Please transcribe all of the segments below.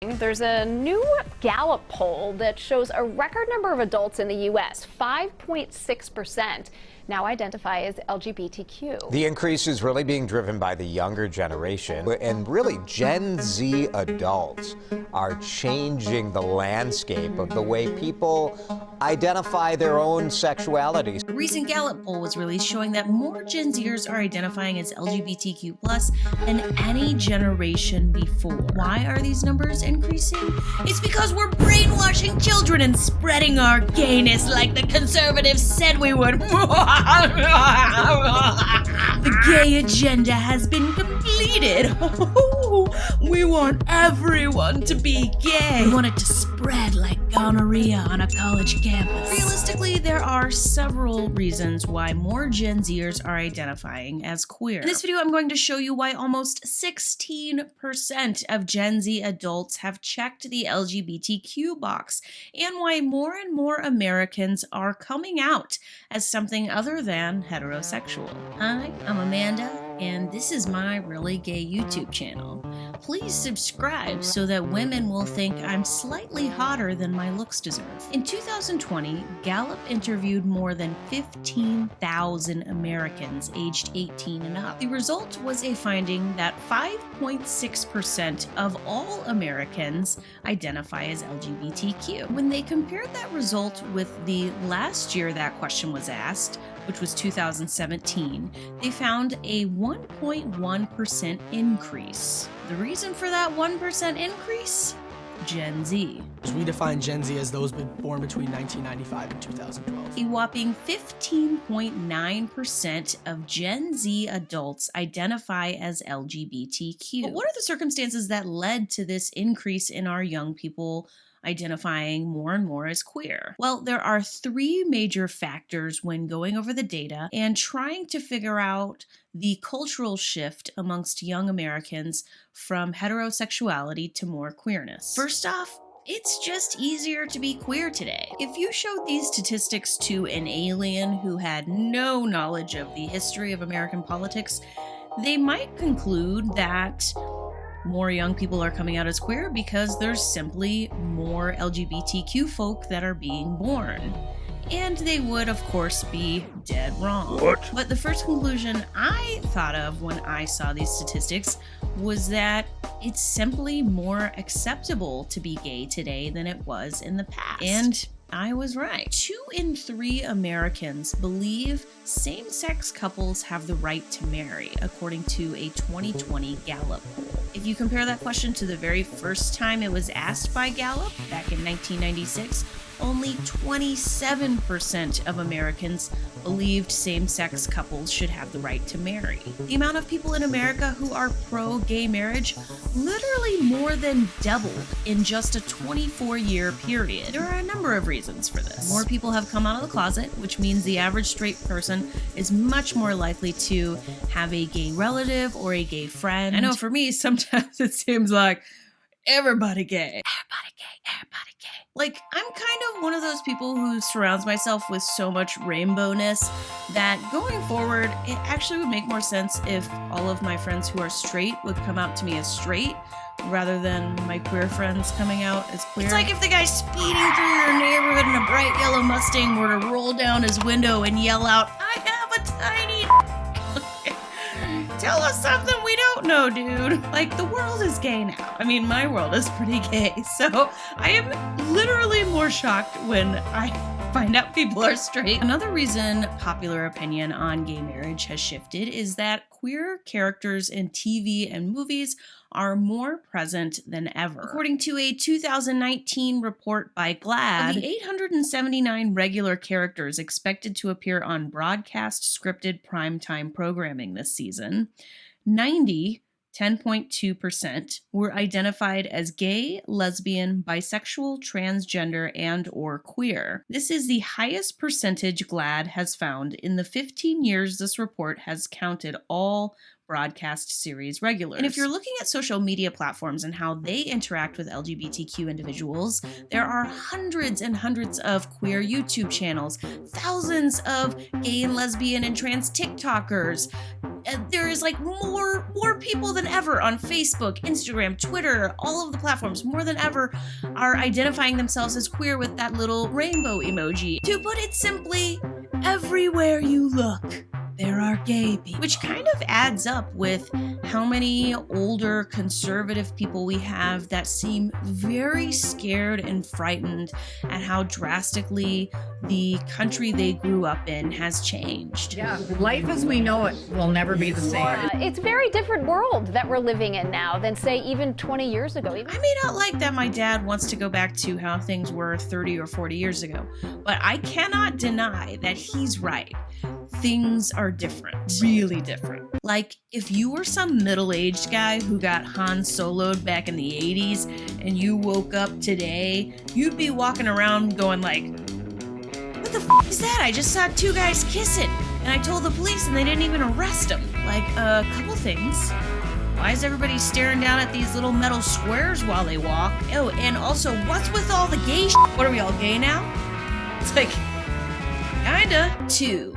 There's a new Gallup poll that shows a record number of adults in the U.S., 5.6%, now identify as LGBTQ. The increase is really being driven by the younger generation, and really Gen Z adults are changing the landscape of the way people identify their own sexualities. A recent Gallup poll was released showing that more Gen Zers are identifying as LGBTQ+ than any generation before. Why are these numbers increasing? It's because we're brainwashing children and spreading our gayness like the conservatives said we would. The gay agenda has been completed. We want everyone to be gay. We want it to spread like gonorrhea on a college campus. Realistically, there are several reasons why more Gen Zers are identifying as queer. In this video, I'm going to show you why almost 16% of Gen Z adults have checked the LGBTQ box, and why more and more Americans are coming out as something other than heterosexual. Hi, I'm Amanda, and this is my Really Gay YouTube channel. Please subscribe so that women will think I'm slightly hotter than my looks deserve. In 2020, Gallup interviewed more than 15,000 Americans aged 18 and up. The result was a finding that 5.6% of all Americans identify as LGBTQ. When they compared that result with the last year that question was asked, which was 2017, they found a 1.1% increase. The reason for that 1% increase? Gen Z. We define Gen Z as those born between 1995 and 2012. A whopping 15.9% of Gen Z adults identify as LGBTQ. But what are the circumstances that led to this increase in our young people identifying more and more as queer? Well, there are three major factors when going over the data and trying to figure out the cultural shift amongst young Americans from heterosexuality to more queerness. First off, it's just easier to be queer today. If you showed these statistics to an alien who had no knowledge of the history of American politics, they might conclude that more young people are coming out as queer because there's simply more LGBTQ folk that are being born. And they would, of course, be dead wrong. What? But the first conclusion I thought of when I saw these statistics was that it's simply more acceptable to be gay today than it was in the past. And I was right. 2 in 3 Americans believe same-sex couples have the right to marry, according to a 2020 Gallup poll. If you compare that question to the very first time it was asked by Gallup, back in 1996, only 27% of Americans believed same-sex couples should have the right to marry. The amount of people in America who are pro-gay marriage literally more than doubled in just a 24-year period. There are a number of reasons for this. More people have come out of the closet, which means the average straight person is much more likely to have a gay relative or a gay friend. I know for me, sometimes it seems like everybody gay. Everybody gay, everybody gay. Like, I'm kind of one of those people who surrounds myself with so much rainbowness that going forward, it actually would make more sense if all of my friends who are straight would come out to me as straight rather than my queer friends coming out as queer. It's like if the guy speeding through your neighborhood in a bright yellow Mustang were to roll down his window and yell out, "I have a tiny tell us something we don't know, dude." Like, the world is gay now. I mean, my world is pretty gay, so I am literally more shocked when I find out people are straight. Another reason popular opinion on gay marriage has shifted is that queer characters in TV and movies are more present than ever. According to a 2019 report by GLAAD, of the 879 regular characters expected to appear on broadcast scripted primetime programming this season, 10.2% were identified as gay, lesbian, bisexual, transgender, and or queer. This is the highest percentage GLAAD has found in the 15 years this report has counted all broadcast series regulars. And if you're looking at social media platforms and how they interact with LGBTQ individuals, there are hundreds and hundreds of queer YouTube channels, thousands of gay and lesbian and trans TikTokers, There is like more people than ever on Facebook, Instagram, Twitter, all of the platforms, more than ever are identifying themselves as queer with that little rainbow emoji. To put it simply, everywhere you look, there are gay people. Which kind of adds up with how many older conservative people we have that seem very scared and frightened at how drastically the country they grew up in has changed. Yeah, life as we know it will never be the same. It's a very different world that we're living in now than, say, even 20 years ago. I may not like that my dad wants to go back to how things were 30 or 40 years ago, but I cannot deny that he's right. Things are different, really different. Like, if you were some middle-aged guy who got Han Solo'd back in the 80s and you woke up today, you'd be walking around going like, what the f is that? I just saw two guys kissing and I told the police and they didn't even arrest them. Like, a couple things. Why is everybody staring down at these little metal squares while they walk? Oh, and also, what's with all the gay shit? What, are we all gay now? It's like, kinda. 2.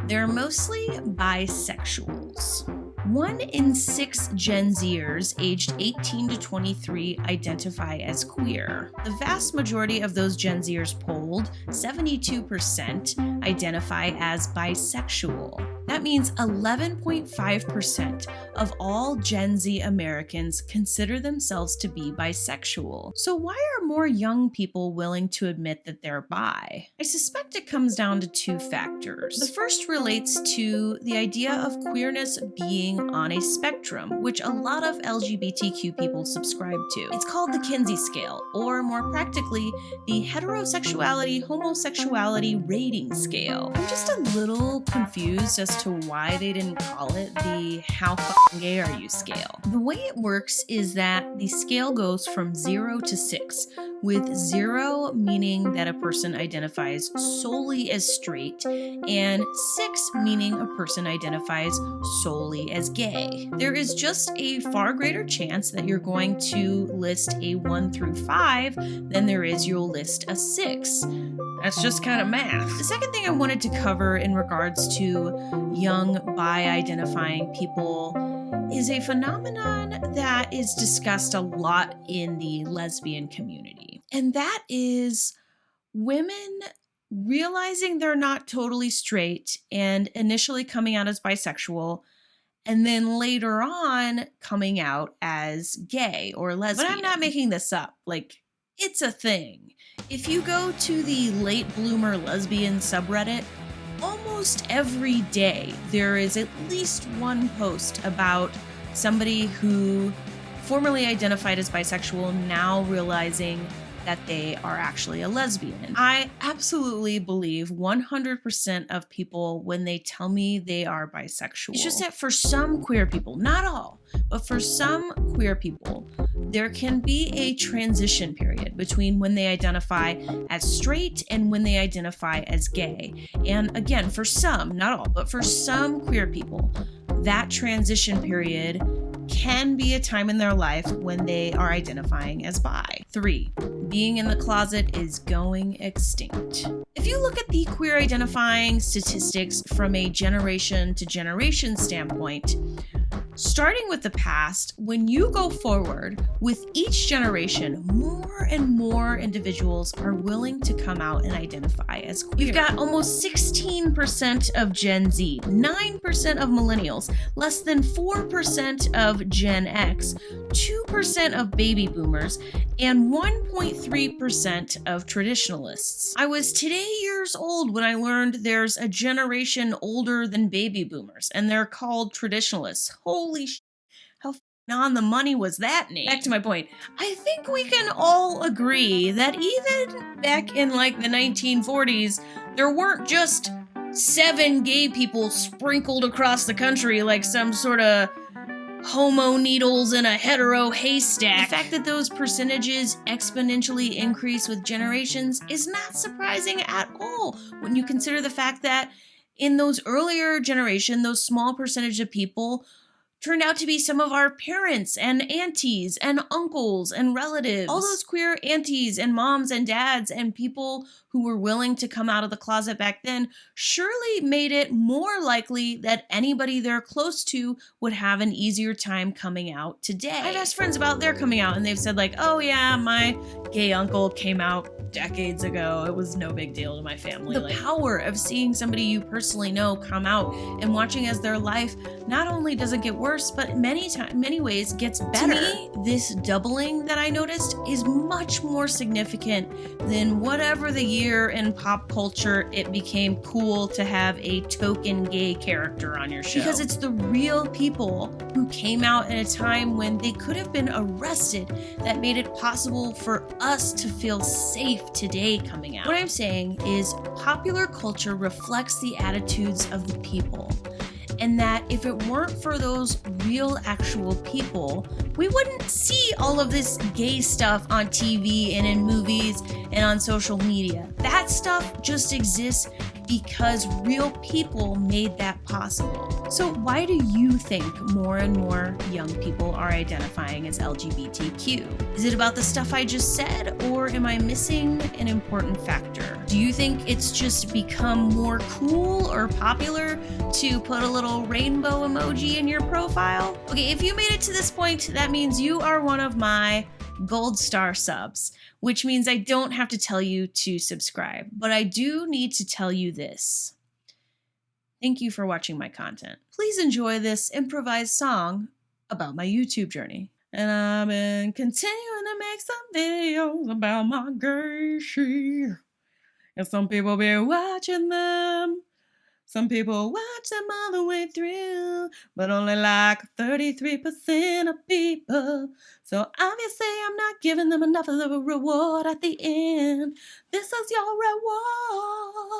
They're mostly bisexuals. 1 in 6 Gen Zers aged 18 to 23 identify as queer. The vast majority of those Gen Zers polled, 72%, identify as bisexual. That means 11.5% of all Gen Z Americans consider themselves to be bisexual. So why are more young people willing to admit that they're bi? I suspect it comes down to 2 factors. The first relates to the idea of queerness being on a spectrum, which a lot of LGBTQ people subscribe to. It's called the KINSEY scale, or more practically, the heterosexuality-homosexuality rating scale. I'm just a little confused as to why they didn't call it the how f***ing gay are you scale. The way it works is that the scale goes from 0 to 6, with 0 meaning that a person identifies solely as straight, and 6 meaning a person identifies solely as gay. There is just a far greater chance that you're going to list a 1 through 5 than there is you'll list a 6. That's just kind of math. The second thing I wanted to cover in regards to young bi-identifying people is a phenomenon that is discussed a lot in the lesbian community. And that is women realizing they're not totally straight and initially coming out as bisexual, and then later on coming out as gay or lesbian. But I'm not making this up. Like, it's a thing. If you go to the late bloomer lesbian subreddit, almost every day there is at least one post about somebody who formerly identified as bisexual now realizing that they are actually a lesbian. I absolutely believe 100% of people when they tell me they are bisexual. It's just that for some queer people, not all, but for some queer people, there can be a transition period between when they identify as straight and when they identify as gay. And again, for some, not all, but for some queer people, that transition period can be a time in their life when they are identifying as bi. 3, being in the closet is going extinct. If you look at the queer identifying statistics from a generation to generation standpoint, starting with the past, when you go forward, with each generation, more and more individuals are willing to come out and identify as queer. You've got almost 16% of Gen Z, 9% of millennials, less than 4% of Gen X, 2% of baby boomers, and 1.3% of traditionalists. I was today years old when I learned there's a generation older than baby boomers, and they're called traditionalists. Holy sh**, how on the money was that name? Back to my point. I think we can all agree that even back in like the 1940s, there weren't just 7 gay people sprinkled across the country like some sort of homo needles in a hetero haystack. The fact that those percentages exponentially increase with generations is not surprising at all when you consider the fact that in those earlier generation, those small percentage of people turned out to be some of our parents and aunties and uncles and relatives. All those queer aunties and moms and dads and people who were willing to come out of the closet back then surely made it more likely that anybody they're close to would have an easier time coming out today. I've asked friends about their coming out and they've said like, oh yeah, my gay uncle came out decades ago. It was no big deal to my family. The power of seeing somebody you personally know come out and watching as their life not only doesn't get worse, but many ways gets better. To me, this doubling that I noticed is much more significant than whatever the year in pop culture it became cool to have a token gay character on your show. Because it's the real people who came out at a time when they could have been arrested that made it possible for us to feel safe today coming out. What I'm saying is popular culture reflects the attitudes of the people. And that if it weren't for those real actual people, we wouldn't see all of this gay stuff on TV and in movies and on social media. That stuff just exists because real people made that possible. So why do you think more and more young people are identifying as LGBTQ? Is it about the stuff I just said, or am I missing an important factor? Do you think it's just become more cool or popular to put a little rainbow emoji in your profile? Okay, if you made it to this point, that means you are one of my gold star subs, which means I don't have to tell you to subscribe, but I do need to tell you this. Thank you for watching my content. Please enjoy this improvised song about my YouTube journey. And I've been continuing to make some videos about my gay shit. And some people be watching them. Some people watch them all the way through, but only like 33% of people. So obviously I'm not giving them enough of a reward at the end. This is your reward.